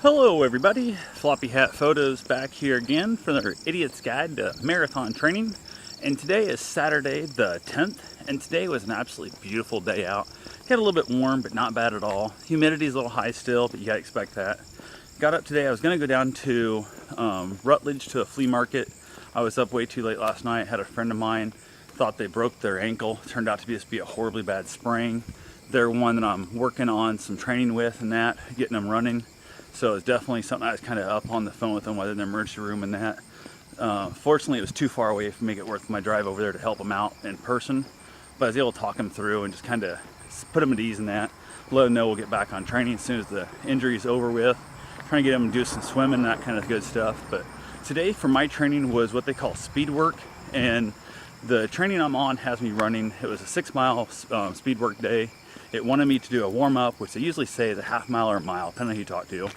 Hello everybody, Floppy Hat Photos back here again for another Idiot's Guide to Marathon Training. And today is Saturday the 10th, and today was an absolutely beautiful day out. Got a little bit warm, but not bad at all. Humidity's a little high still, but you gotta expect that. Got up today, I was gonna go down to Rutledge to a flea market. I was up way too late last night, had a friend of mine, thought they broke their ankle. Turned out to just be a horribly bad sprain. They're one that I'm working on some training with and that, getting them running. So it's definitely something I was kind of up on the phone with them while they're in the emergency room and that. Fortunately, it was too far away for me to make it worth my drive over there to help them out in person. But I was able to talk them through and just kind of put them at ease in that. Let them know we'll get back on training as soon as the injury is over with. Trying to get them to do some swimming and that kind of good stuff. But today for my training was what they call speed work. And the training I'm on has me running. It was a 6-mile speed work day. It wanted me to do a warm-up, which they usually say is a half mile or a mile, depending on who you talk to.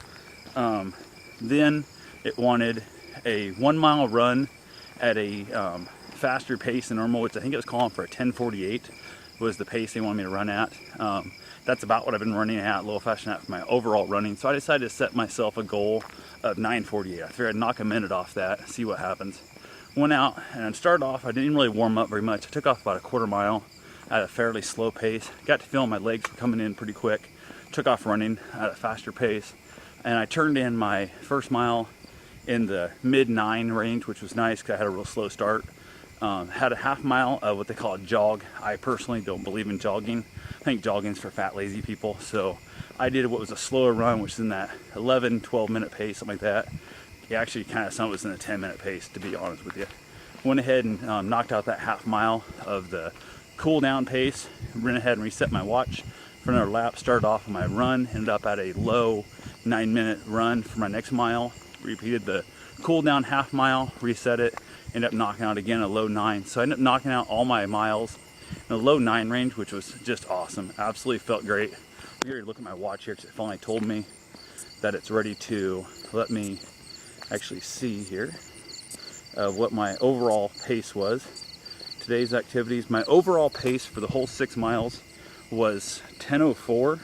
Then it wanted a 1-mile run at a faster pace than normal, which I think it was calling for a 10:48 was the pace they wanted me to run at. That's about what I've been running at, a little faster than that for my overall running. So I decided to set myself a goal of 9:48. I figured I'd knock a minute off that, see what happens. Went out and started off, I didn't really warm up very much. I took off about a 1/4 mile at a fairly slow pace. Got to feel my legs were coming in pretty quick. Took off running at a faster pace. And I turned in my first mile in the mid-9 range, which was nice because I had a real slow start. Had a half mile of what they call a jog. I personally don't believe in jogging. I think jogging's for fat, lazy people. So I did what was a slower run, which is in that 11, 12-minute pace, something like that. Yeah, actually, kind of some was in a 10-minute pace, to be honest with you. Went ahead and knocked out that half mile of the cool down pace. Ran ahead and reset my watch for another lap. Started off on my run. Ended up at a low 9-minute run for my next mile. Repeated the cool down half mile. Reset it. Ended up knocking out again a low 9. So I ended up knocking out all my miles in the low 9 range, which was just awesome. Absolutely felt great. Here, look at my watch here because it finally told me that it's ready to let me actually see here what my overall pace was. Today's activities, my overall pace for the whole 6 miles was 10:04,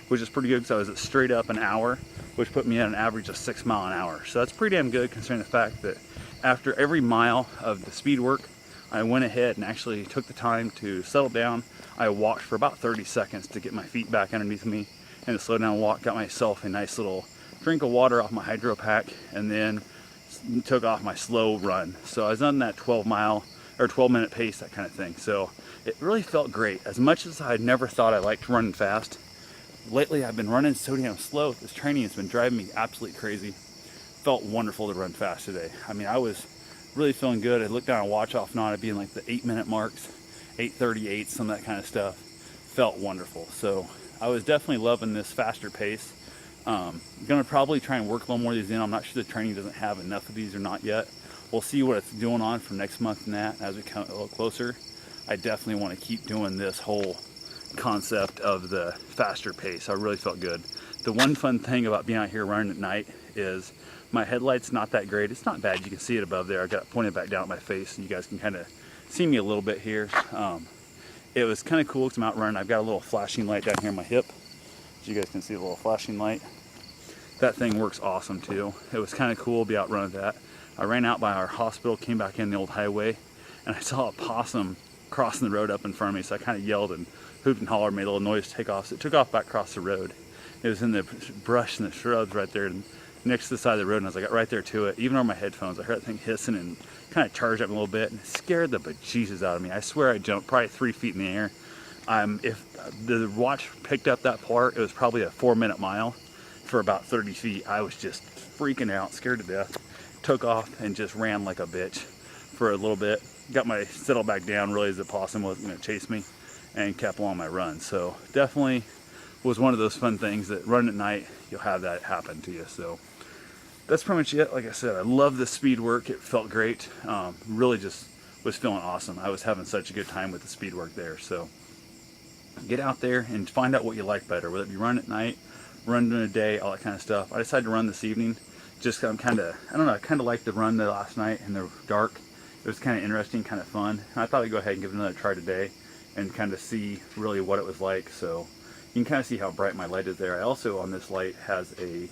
which is pretty good because I was at straight up an hour, which put me at an average of 6 miles an hour. So that's pretty damn good considering the fact that after every mile of the speed work, I went ahead and actually took the time to settle down. I walked for about 30 seconds to get my feet back underneath me and to slow down and walk. Got myself a nice little drink of water off my hydro pack and then took off my slow run. So I was on that 12-minute pace, that kind of thing. So it really felt great. As much as I never thought I liked running fast, lately I've been running so damn slow. This training has been driving me absolutely crazy. Felt wonderful to run fast today. I mean, I was really feeling good. I looked down and watch off and on, I'd be in like the 8-minute marks, 8:38, some of that kind of stuff. Felt wonderful. So I was definitely loving this faster pace. Gonna probably try and work a little more of these in. I'm not sure the training doesn't have enough of these or not yet. We'll see what it's doing on for next month and that as we come a little closer. I definitely want to keep doing this whole concept of the faster pace. I really felt good. The one fun thing about being out here running at night is my headlight's not that great. It's not bad. You can see it above there. I got it pointed back down at my face, and you guys can kind of see me a little bit here. It was kind of cool because I'm out running. I've got a little flashing light down here on my hip. As you guys can see, the little flashing light. That thing works awesome too. It was kind of cool to be out running that. I ran out by our hospital, came back in the old highway, and I saw a possum crossing the road up in front of me. So I kind of yelled and hooped and hollered, made a little noise to take off. So it took off back across the road. It was in the brush and the shrubs right there next to the side of the road, and as I got right there to it, even on my headphones, I heard that thing hissing and kind of charged up a little bit, and it scared the bejesus out of me. I swear I jumped probably 3 feet in the air. If the watch picked up that part, it was probably a 4-minute mile for about 30 feet. I was just freaking out, scared to death. Took off and just ran like a bitch for a little bit. Got my settled back down, realized the possum wasn't going to chase me, and kept along my run. So definitely was one of those fun things that running at night, you'll have that happen to you. So that's pretty much it. Like I said, I love the speed work. It felt great. Really just was feeling awesome. I was having such a good time with the speed work there. So get out there and find out what you like better, whether it be run at night, run during the day, all that kind of stuff. I decided to run this evening. Just I'm kind of, I don't know, I kind of liked the run the last night in the dark. It was kind of interesting, kind of fun. And I thought I'd go ahead and give it another try today and kind of see really what it was like. So you can kind of see how bright my light is there. I also, on this light, has a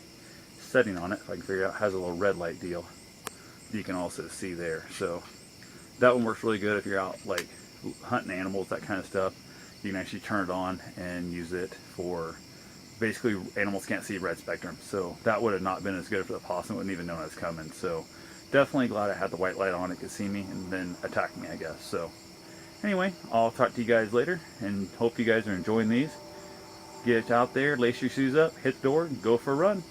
setting on it, if I can figure out, it has a little red light deal you can also see there. So that one works really good if you're out like hunting animals, that kind of stuff. You can actually turn it on and use it for, basically animals can't see red spectrum, so that would have not been as good for the possum. Wouldn't even know it was coming. So definitely glad I had the white light on. It could see me and then attack me, I guess. So anyway, I'll talk to you guys later, and hope you guys are enjoying these. Get out there, lace your shoes up, hit the door, and go for a run.